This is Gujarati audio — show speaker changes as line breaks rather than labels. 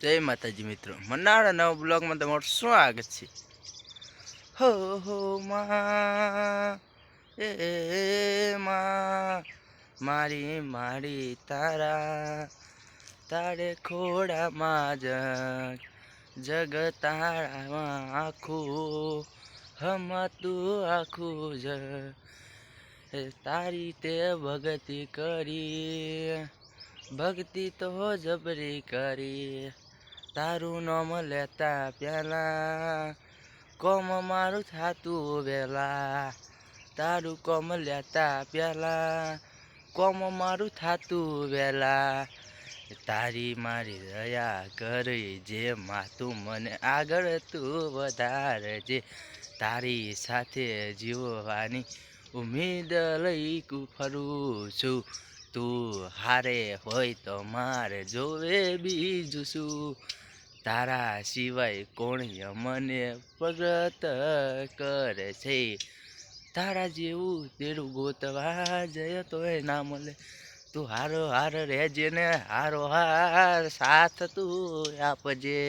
જય માતાજી મિત્રો, મનાળા નવા બ્લોગમાં તમારું સ્વાગત છે. હો હો માં માં મારી મારી તારા તારે ખોડામાં જગ તારામાં આખું હમતું આખું તારી તે ભગતિ કરી, ભક્તિ તો જબરી કરી. તારું નામ લેતા પેલા કોમ મારું થાતું વેલા, તારું કોમ લેતા પેલા કોમ મારું થાતું વેલા. તારી મારી દયા કરી જે માતું મને આગળ તું વધારજે. તારી સાથે જીવવાની ઉમેદ લઈ ફરું છું. તું હારે હોય તો મારે જોવે બીજું શું. તારા સિવાય કોણ મને પ્રગટ કરે છે. તારા જેવું તેરું ગોતવા જય તોય ના મળે. તું હારો હાર રહેજે ને હારો હાર સાથ તું આપજે.